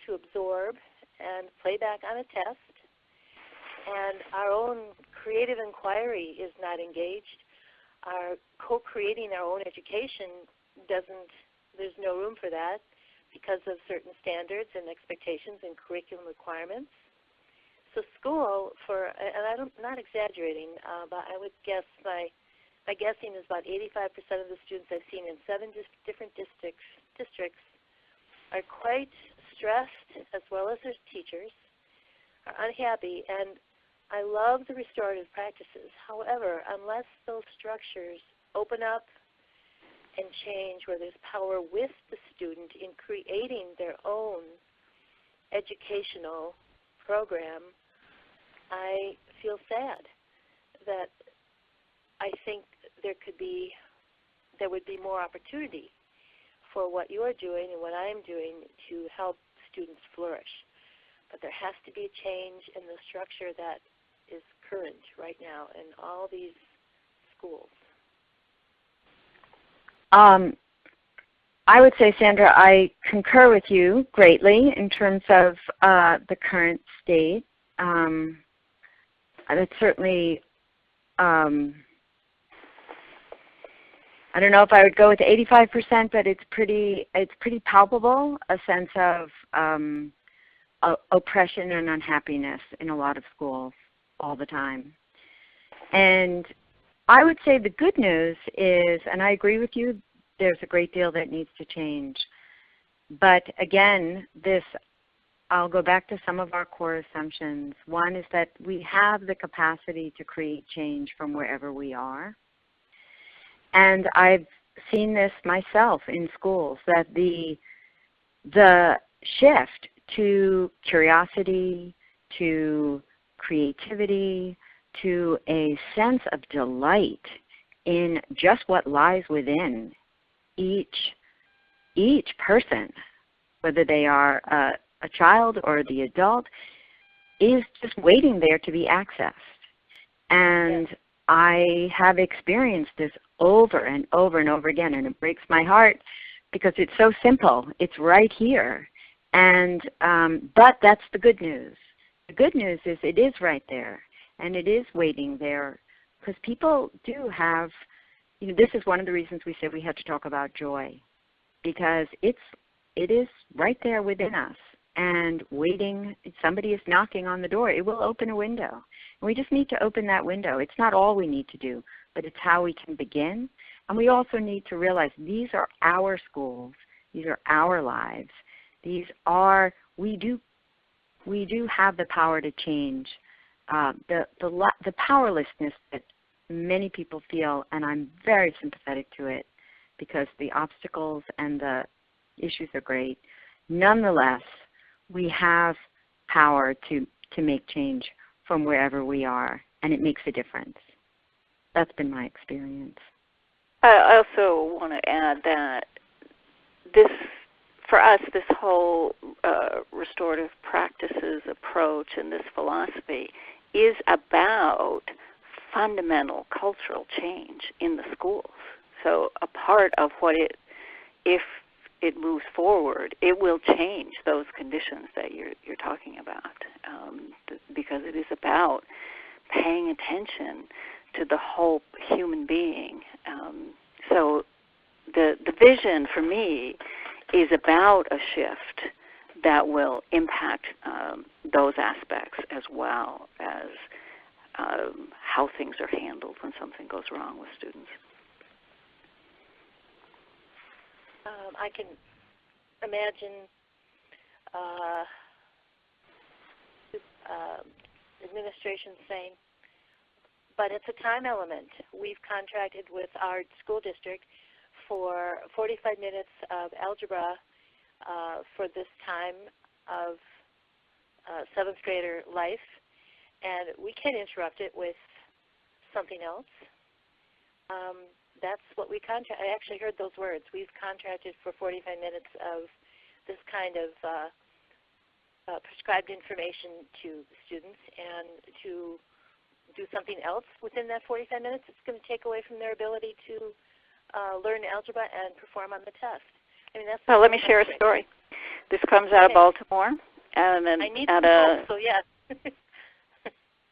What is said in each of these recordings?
to absorb and play back on a test, and our own creative inquiry is not engaged. Our co-creating our own education there's no room for that because of certain standards and expectations and curriculum requirements. So school, and I'm not exaggerating, but I would guess my guessing is about 85% of the students I've seen in 7 different districts are quite stressed, as well as their teachers, are unhappy, and I love the restorative practices. However, unless those structures open up and change, where there's power with the student in creating their own educational program, I feel sad that I think there would be more opportunity for what you're doing and what I'm doing to help students flourish. But there has to be a change in the structure that is current right now in all these schools. I would say, Sandra, I concur with you greatly in terms of the current state. It's certainly, I don't know if I would go with 85%, but it's pretty palpable, a sense of oppression and unhappiness in a lot of schools all the time. And I would say the good news is, and I agree with you, there's a great deal that needs to change. But again, I'll go back to some of our core assumptions. One is that we have the capacity to create change from wherever we are. And I've seen this myself in schools, that the shift to curiosity, to creativity, to a sense of delight in just what lies within each person, whether they are a child or the adult, is just waiting there to be accessed. And I have experienced this over and over and over again, and it breaks my heart because it's so simple. It's right here. And but that's the good news. The good news is it is right there, and it is waiting there, because people do have, this is one of the reasons we said we had to talk about joy, because it is right there within us and waiting. If somebody is knocking on the door, it will open a window. And we just need to open that window. It's not all we need to do, but it's how we can begin. And we also need to realize these are our schools. These are our lives. We do have the power to change. The powerlessness that many people feel, and I'm very sympathetic to it because the obstacles and the issues are great. Nonetheless, we have power to make change from wherever we are, and it makes a difference. That's been my experience. I also want to add that for us, this whole restorative practices approach and this philosophy is about fundamental cultural change in the schools. So a part of if it moves forward, it will change those conditions that you're talking about, because it is about paying attention to the whole human being. So the vision for me is about a shift that will impact those aspects, as well as how things are handled when something goes wrong with students. I can imagine administration saying, but it's a time element. We've contracted with our school district for 45 minutes of algebra for this time of 7th grader life, and we can't interrupt it with something else. That's what we contract. I actually heard those words. We've contracted for 45 minutes of this kind of prescribed information to students, and to do something else within that 45 minutes, it's going to take away from their ability to learn algebra and perform on the test. I mean, that's. Well, let me share a story. This comes out of Baltimore. And then I need at some help, so yes.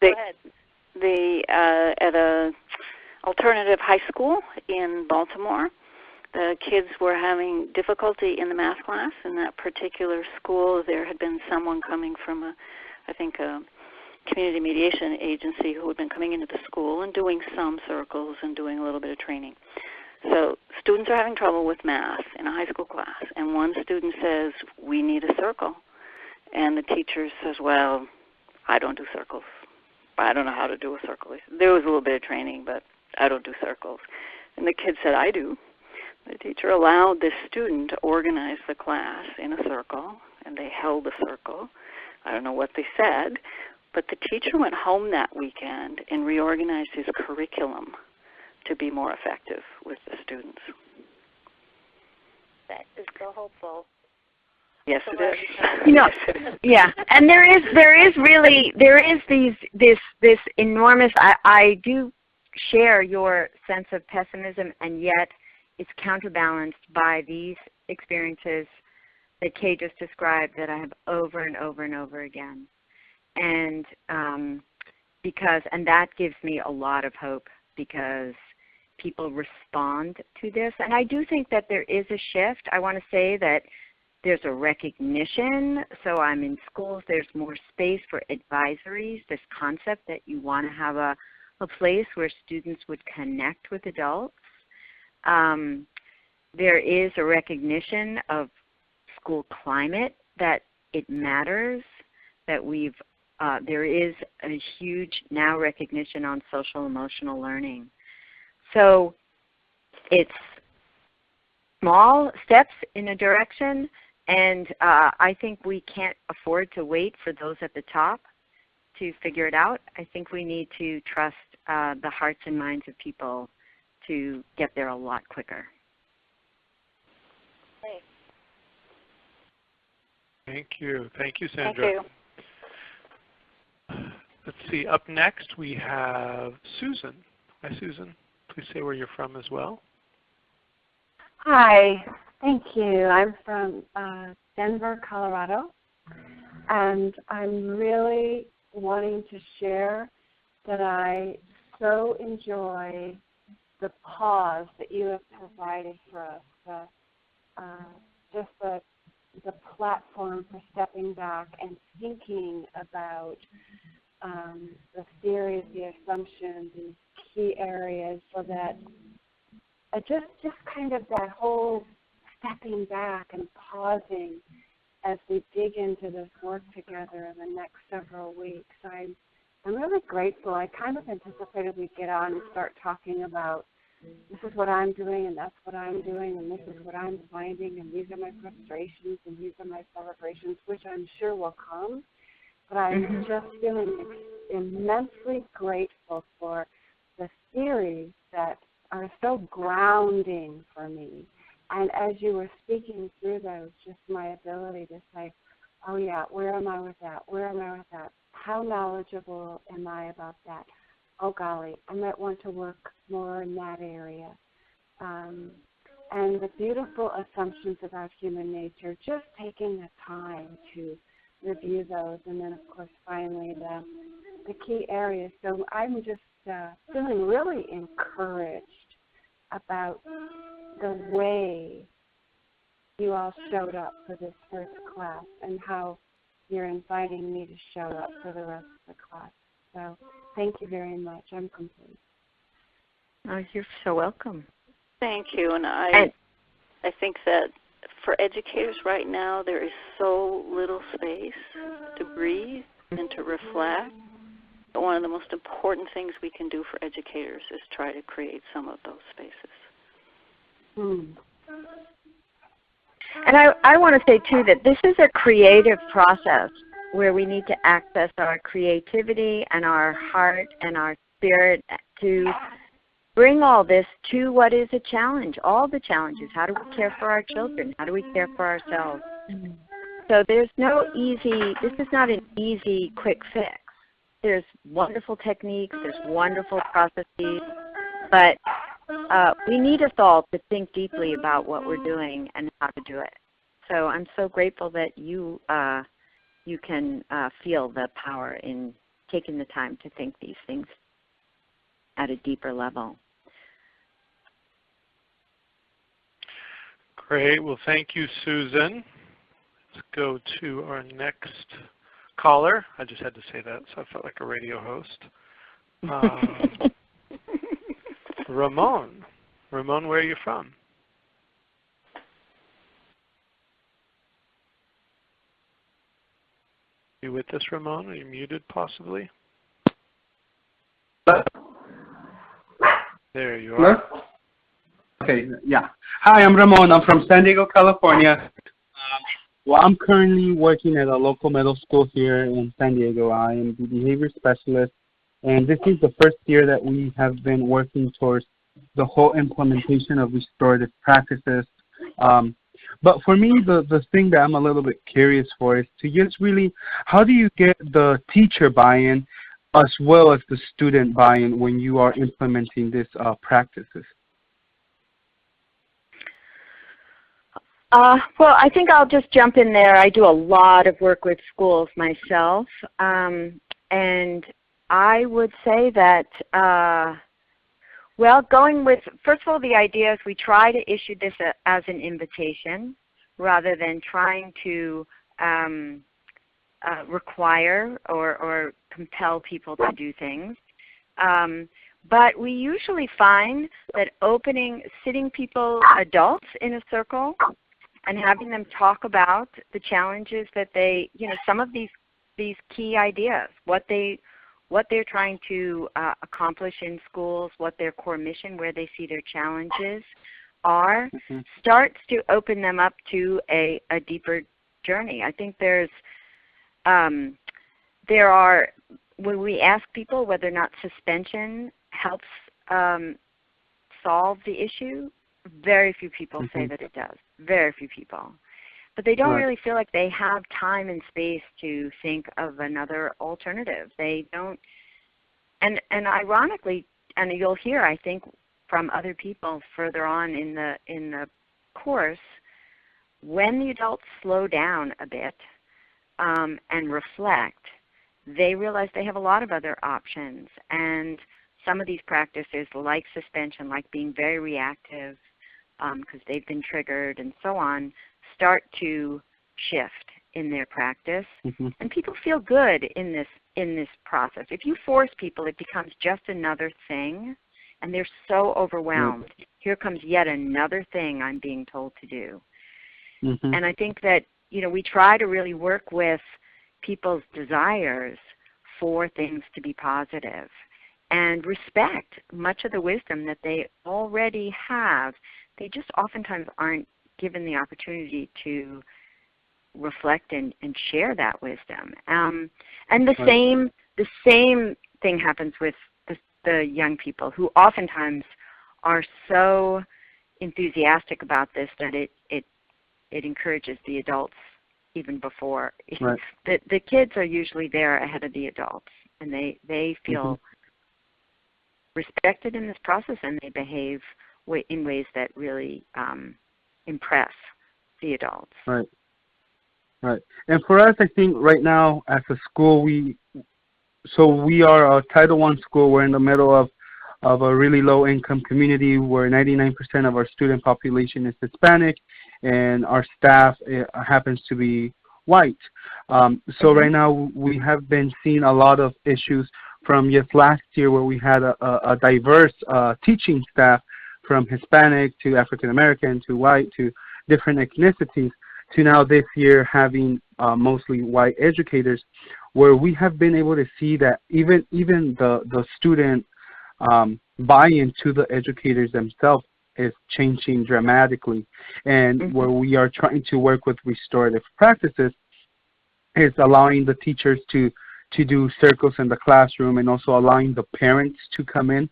Go ahead. At a alternative high school in Baltimore, the kids were having difficulty in the math class. In that particular school, there had been someone coming from a community mediation agency who had been coming into the school and doing some circles and doing a little bit of training. So students are having trouble with math in a high school class, and one student says, we need a circle. And the teacher says, well, I don't do circles. I don't know how to do a circle. There was a little bit of training, but I don't do circles. And the kid said, I do. The teacher allowed this student to organize the class in a circle, and they held a circle. I don't know what they said, but the teacher went home that weekend and reorganized his curriculum to be more effective with the students. That is so hopeful. Yes, it is. You know, yeah, and there is this enormous. I do share your sense of pessimism, and yet it's counterbalanced by these experiences that Kay just described that I have over and over and over again, and that gives me a lot of hope because people respond to this, and I do think that there is a shift. I want to say that there's a recognition. So I'm in schools, there's more space for advisories, this concept that you want to have a place where students would connect with adults. There is a recognition of school climate, that it matters, that there is a huge now recognition on social emotional learning. So it's small steps in a direction, and I think we can't afford to wait for those at the top to figure it out. I think we need to trust the hearts and minds of people to get there a lot quicker. Okay. Thank you. Thank you, Sandra. Thank you. Let's see. Up next, we have Susan. Hi, Susan. Please say where you're from as well. Hi. Thank you. I'm from Denver, Colorado, and I'm really wanting to share that I so enjoy the pause that you have provided for us, just the platform for stepping back and thinking about the theories, the assumptions, and key areas, so that just kind of that whole stepping back and pausing as we dig into this work together in the next several weeks. I'm really grateful. I kind of anticipated we'd get on and start talking about this is what I'm doing and that's what I'm doing and this is what I'm finding and these are my frustrations and these are my celebrations, which I'm sure will come. But I'm just feeling immensely grateful for the theories that are so grounding for me. And as you were speaking through those, just my ability to say, oh yeah, where am I with that? Where am I with that? How knowledgeable am I about that? Oh golly, I might want to work more in that area. And the beautiful assumptions about human nature, just taking the time to review those. And then of course finally the key areas. So I'm just feeling really encouraged about the way you all showed up for this first class and how you're inviting me to show up for the rest of the class. So thank you very much. I'm complete. Oh, you're so welcome. Thank you. And I think that for educators right now, there is so little space to breathe and to reflect. But one of the most important things we can do for educators is try to create some of those spaces. And I want to say, too, that this is a creative process where we need to access our creativity and our heart and our spirit to bring all this to what is a challenge, all the challenges. How do we care for our children? How do we care for ourselves? So there's no easy, this is not an easy, quick fix. There's wonderful techniques, there's wonderful processes, but we need us all to think deeply about what we're doing and how to do it. So I'm so grateful that you you can feel the power in taking the time to think these things at a deeper level. Great. Well, thank you, Susan. Let's go to our next caller. I just had to say that, so I felt like a radio host. Ramon. Ramon, where are you from? You with us, Ramon? Are you muted, possibly? There you are. Hello? Okay, yeah. Hi, I'm Ramon. I'm from San Diego, California. Well, I'm currently working at a local middle school here in San Diego. I am the behavior specialist, and this is the first year that we have been working towards the whole implementation of restorative practices. But for me, the thing that I'm a little bit curious for is to just really, how do you get the teacher buy-in as well as the student buy-in when you are implementing these practices? Well, I think I'll just jump in there. I do a lot of work with schools myself, and I would say that, well, going with, first of all, the idea is we try to issue this as an invitation rather than trying to require or compel people to do things. But we usually find that sitting people, adults in a circle, and having them talk about the challenges that they, some of these key ideas, what they're trying to accomplish in schools, what their core mission, where they see their challenges are, starts to open them up to a deeper journey. I think there are, when we ask people whether or not suspension helps solve the issue, very few people say that it does. Very few people. But they don't really feel like they have time and space to think of another alternative. They don't, and ironically, and you'll hear, I think, from other people further on in the course, when the adults slow down a bit and reflect, they realize they have a lot of other options. And some of these practices, like suspension, like being very reactive, because they've been triggered and so on, start to shift in their practice. And people feel good in this process. If you force people, it becomes just another thing, and they're so overwhelmed. Here comes yet another thing I'm being told to do. And I think that, we try to really work with people's desires for things to be positive and respect much of the wisdom that they already have. They just oftentimes aren't given the opportunity to reflect and share that wisdom. And the same thing happens with the young people, who oftentimes are so enthusiastic about this that it encourages the adults even before. The kids are usually there ahead of the adults, and they feel respected in this process, and they behave in ways that really impress the adults. Right. And for us, I think right now as a school, we are a Title I school. We're in the middle of a really low-income community where 99% of our student population is Hispanic, and our staff happens to be white. So right now we have been seeing a lot of issues from just last year, where we had a diverse teaching staff, from Hispanic to African American to white to different ethnicities, to now this year having mostly white educators, where we have been able to see that even the student buy-in to the educators themselves is changing dramatically. And where we are trying to work with restorative practices is allowing the teachers to do circles in the classroom, and also allowing the parents to come in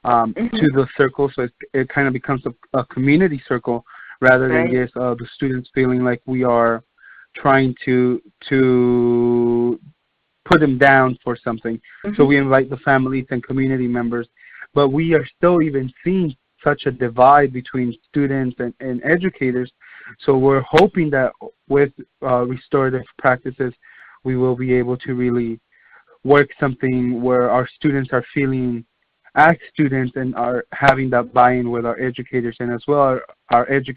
to the circle, so it kind of becomes a community circle, rather than just the students feeling like we are trying to put them down for something. So we invite the families and community members, but we are still even seeing such a divide between students and educators, So we're hoping that with restorative practices, we will be able to really work something where our students are feeling as students and are having that buy-in with our educators, and as well our educators